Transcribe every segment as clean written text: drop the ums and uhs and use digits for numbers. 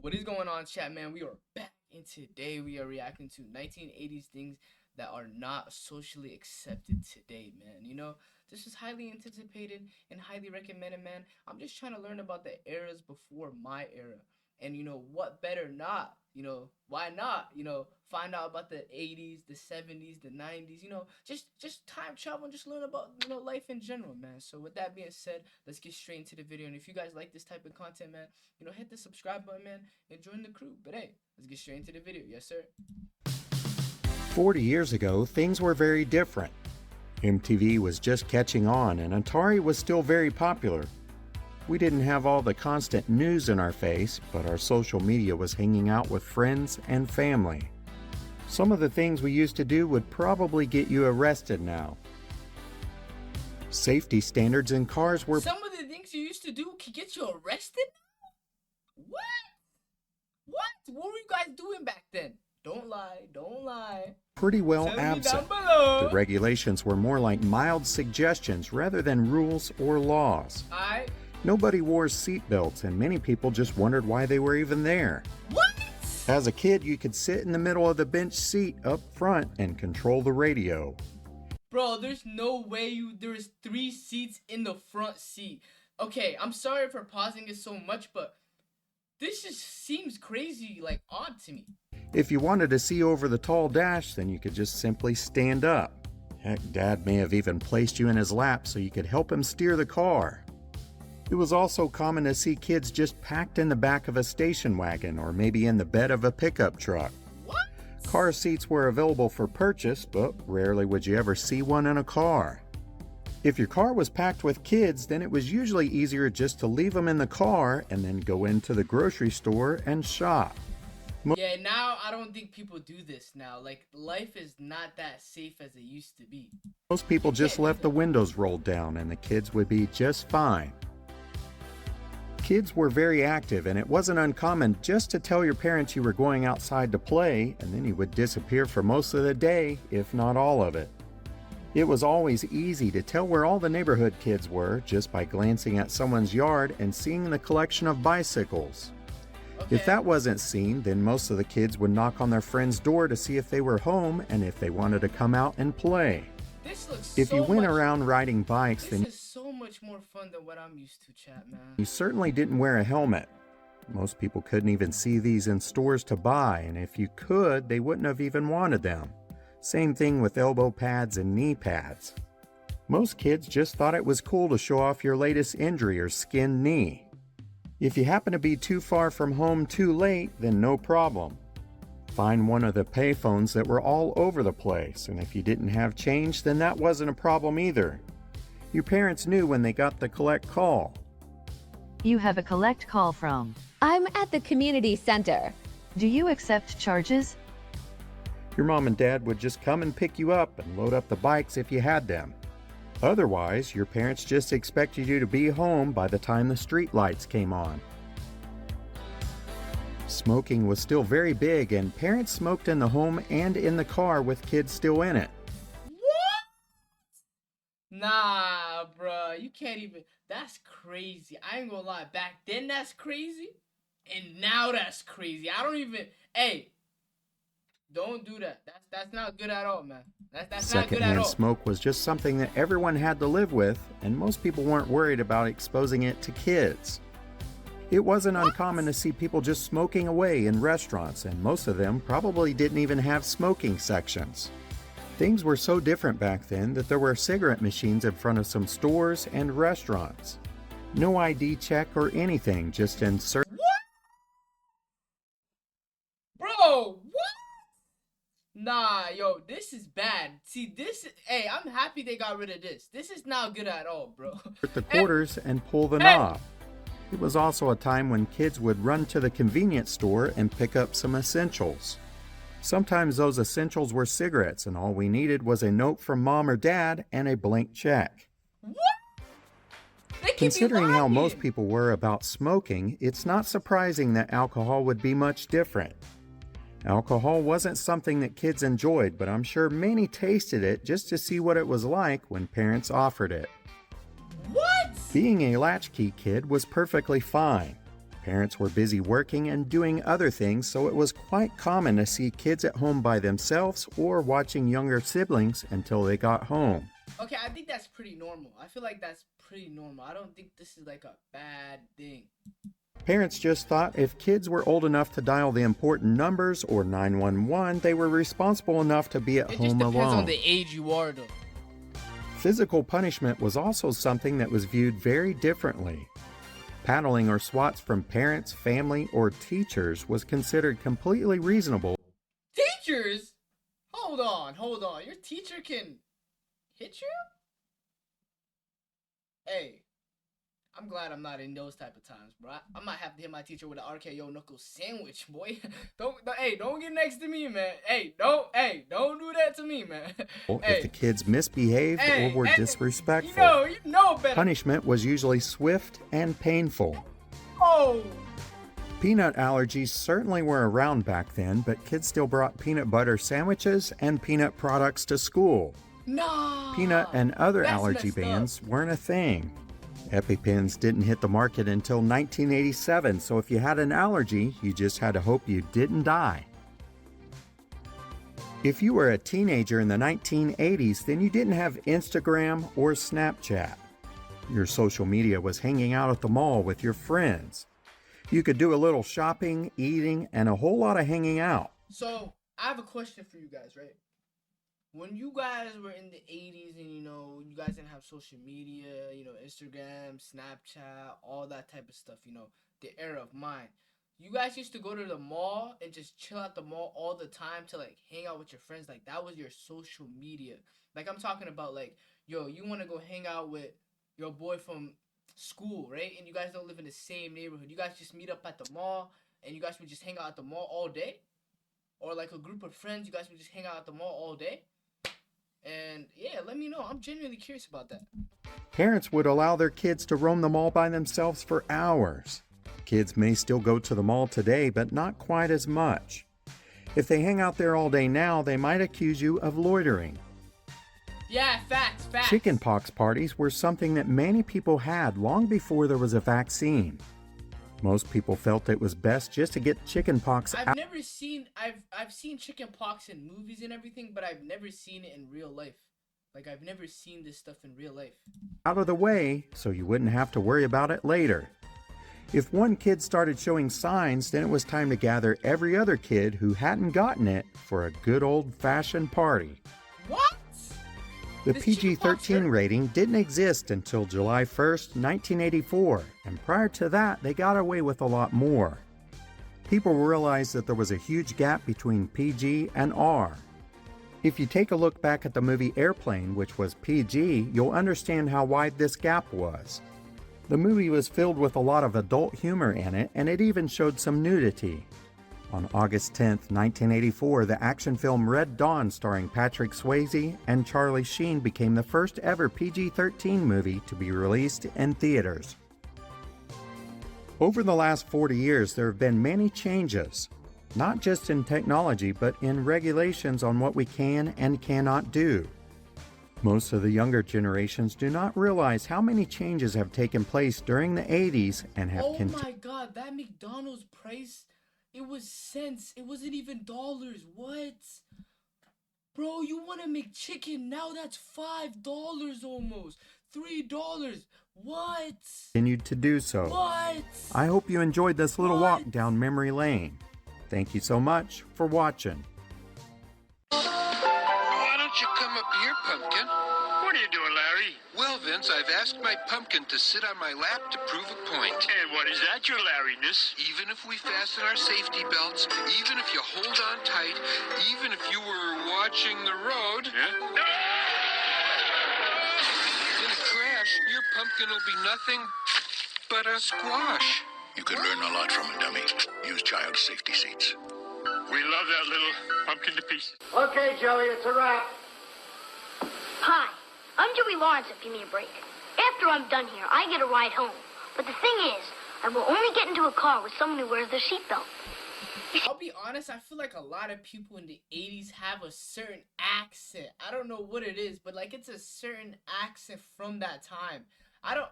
What is going on, chat, man? We are back, and today we are reacting to 1980s things that are not socially accepted today, man. This is highly anticipated and highly recommended, man. I'm just trying to learn about the eras before my era. And what better not, why not, find out about the 80s, the 70s, the 90s, just time travel and just learn about, life in general, man. So with that being said, let's get straight into the video. And if you guys like this type of content, man, hit the subscribe button, man, and join the crew. But hey, let's get straight into the video. Yes, sir. 40 years ago, things were very different. MTV was just catching on and Atari was still very popular. We didn't have all the constant news in our face, but our social media was hanging out with friends and family. Some of the things we used to do would probably get you arrested now. Safety standards in cars were... Some of the things you used to do could get you arrested now? What were you guys doing back then? Don't lie. pretty well absent. The regulations were more like mild suggestions rather than rules or laws. Nobody wore seatbelts and many people just wondered why they were even there. What? As a kid, you could sit in the middle of the bench seat up front and control the radio. Bro, there's no way there's 3 seats in the front seat. Okay, I'm sorry for pausing it so much, but this just seems crazy, like odd to me. If you wanted to see over the tall dash, then you could just simply stand up. Heck, Dad may have even placed you in his lap so you could help him steer the car. It was also common to see kids just packed in the back of a station wagon or maybe in the bed of a pickup truck. What? Car seats were available for purchase, but rarely would you ever see one in a car. If your car was packed with kids, then it was usually easier just to leave them in the car and then go into the grocery store and shop. Yeah, now I don't think people do this now. Like, life is not that safe as it used to be. Most people just left the windows rolled down and the kids would be just fine. Kids were very active, and it wasn't uncommon just to tell your parents you were going outside to play, and then you would disappear for most of the day, if not all of it. It was always easy to tell where all the neighborhood kids were just by glancing at someone's yard and seeing the collection of bicycles. Okay. If that wasn't seen, then most of the kids would knock on their friend's door to see if they were home and if they wanted to come out and play. This looks If you went around riding bikes, then this is so much more fun than what I'm used to, chat, man. you certainly didn't wear a helmet. Most people couldn't even see these in stores to buy, and if you could, they wouldn't have even wanted them. Same thing with elbow pads and knee pads. Most kids just thought it was cool to show off your latest injury or skinned knee. If you happen to be too far from home too late, then no problem. Find one of the payphones that were all over the place, and if you didn't have change, then that wasn't a problem either. Your parents knew when they got the collect call. You have a collect call from. I'm at the community center. Do you accept charges? Your mom and dad would just come and pick you up and load up the bikes if you had them. Otherwise, your parents just expected you to be home by the time the street lights came on. Smoking was still very big, and parents smoked in the home and in the car with kids still in it. What? Nah, bruh. You can't even... That's crazy. I ain't gonna lie. Back then, that's crazy. And now that's crazy. I don't even... Hey, don't do that. That's not good at all, man. That's not good at all. Secondhand smoke was just something that everyone had to live with, and most people weren't worried about exposing it to kids. It wasn't uncommon to see people just smoking away in restaurants, and most of them probably didn't even have smoking sections. Things were so different back then that there were cigarette machines in front of some stores and restaurants. No ID check or anything, just insert. What? Bro, what? Nah, yo, this is bad. See, hey, I'm happy they got rid of this. This is not good at all, bro. The quarters and pull the knob. It was also a time when kids would run to the convenience store and pick up some essentials. Sometimes those essentials were cigarettes, and all we needed was a note from mom or dad and a blank check. What? They keep Considering you how lying. most people were about smoking, it's not surprising that alcohol would be much different. Alcohol wasn't something that kids enjoyed, but I'm sure many tasted it just to see what it was like when parents offered it. What? Being a latchkey kid was perfectly fine. Parents were busy working and doing other things, so it was quite common to see kids at home by themselves or watching younger siblings until they got home. Okay, I think that's pretty normal. I feel like that's pretty normal. I don't think this is like a bad thing. Parents just thought if kids were old enough to dial the important numbers or 911, they were responsible enough to be at It home just depends alone. on the age you are, though. Physical punishment was also something that was viewed very differently. Paddling or swats from parents, family, or teachers was considered completely reasonable. Teachers? Hold on. Your teacher can hit you? Hey, I'm glad I'm not in those type of times, bro. I might have to hit my teacher with an RKO knuckle sandwich, boy. Don't get next to me, man. Don't do that to me, man. If the kids misbehaved or were disrespectful. You know better. Punishment was usually swift and painful. Oh. Peanut allergies certainly were around back then, but kids still brought peanut butter sandwiches and peanut products to school. Nah. Peanut and other That's allergy messed bans up. weren't a thing. EpiPens didn't hit the market until 1987, so if you had an allergy, you just had to hope you didn't die. If you were a teenager in the 1980s, then you didn't have Instagram or Snapchat. Your social media was hanging out at the mall with your friends. You could do a little shopping, eating, and a whole lot of hanging out. So, I have a question for you guys, right? When you guys were in the 80s and, you guys didn't have social media, Instagram, Snapchat, all that type of stuff, the era of mine. You guys used to go to the mall and just chill at the mall all the time to, like, hang out with your friends. Like, that was your social media. Like, I'm talking about, like, yo, you want to go hang out with your boy from school, right? And you guys don't live in the same neighborhood. You guys just meet up at the mall and you guys would just hang out at the mall all day? Or, like, a group of friends, you guys would just hang out at the mall all day? And yeah, let me know. I'm genuinely curious about that. Parents would allow their kids to roam the mall by themselves for hours. Kids may still go to the mall today, but not quite as much. If they hang out there all day now, they might accuse you of loitering. Yeah, facts. Chickenpox parties were something that many people had long before there was a vaccine. Most people felt it was best just to get chickenpox out. I've seen chickenpox in movies and everything, but I've never seen it in real life. Like, I've never seen this stuff in real life. Out of the way so you wouldn't have to worry about it later. If one kid started showing signs, then it was time to gather every other kid who hadn't gotten it for a good old-fashioned party. What? The This PG-13 chickenpox- rating didn't exist until July 1st, 1984, and prior to that, they got away with a lot more. People realized that there was a huge gap between PG and R. If you take a look back at the movie Airplane, which was PG, you'll understand how wide this gap was. The movie was filled with a lot of adult humor in it, and it even showed some nudity. On August 10, 1984, the action film Red Dawn starring Patrick Swayze and Charlie Sheen became the first ever PG-13 movie to be released in theaters. Over the last 40 years, there have been many changes, not just in technology, but in regulations on what we can and cannot do. Most of the younger generations do not realize how many changes have taken place during the 80s and have Oh continued. my god, that McDonald's price, it was cents. It wasn't even dollars. What? Bro, you want to make chicken? Now that's $5 almost. $3. What? Continued to do so. What? I hope you enjoyed this little walk What? down memory lane. Thank you so much for watching. Why don't you come up here, Pumpkin? What are you doing, Larry? Well, Vince, I've asked my pumpkin to sit on my lap to prove a point. And what is that, your Larryness? Even if we fasten our safety belts, even if you hold on tight, even if you were watching the road, Huh? in a crash, your pumpkin will be nothing but a squash. You could learn a lot from a dummy. Use child safety seats. We love that little pumpkin to pieces. Okay, Joey, it's a wrap. Hi, I'm Joey Lawrence if you need a break. After I'm done here, I get a ride home. But the thing is, I will only get into a car with someone who wears their seatbelt. I'll be honest, I feel like a lot of people in the 80s have a certain accent. I don't know what it is, but like it's a certain accent from that time.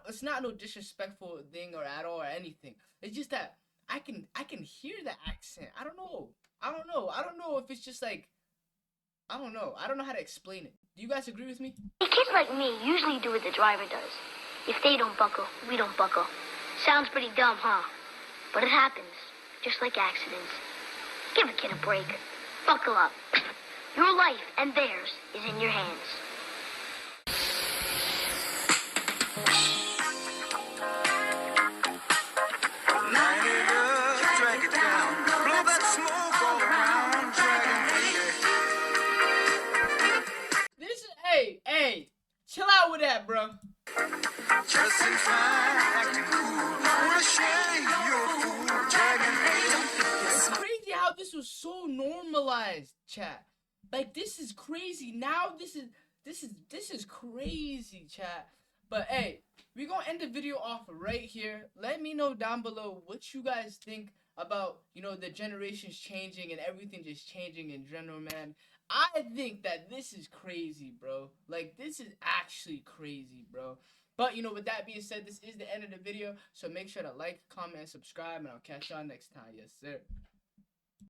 It's not no disrespectful thing or at all or anything. It's just that I can hear the accent. I don't know. I don't know. I don't know if it's just like I don't know. I don't know how to explain it. Do you guys agree with me? Kids like me usually do what the driver does. If they don't buckle, we don't buckle. Sounds pretty dumb, huh? But it happens, just like accidents. Give a kid a break. Buckle up. Your life and theirs is in your hands. This is hey, chill out with that, bro. It's crazy how this was so normalized, chat. Like this is crazy. Now this is crazy, chat. But hey, we're gonna end the video off right here. Let me know down below what you guys think about, you know, the generations changing and everything just changing in general, man. I think that this is crazy, bro. Like, this is actually crazy, bro. But, you know, with that being said, this is the end of the video. So make sure to like, comment, and subscribe, and I'll catch y'all next time. Yes, sir.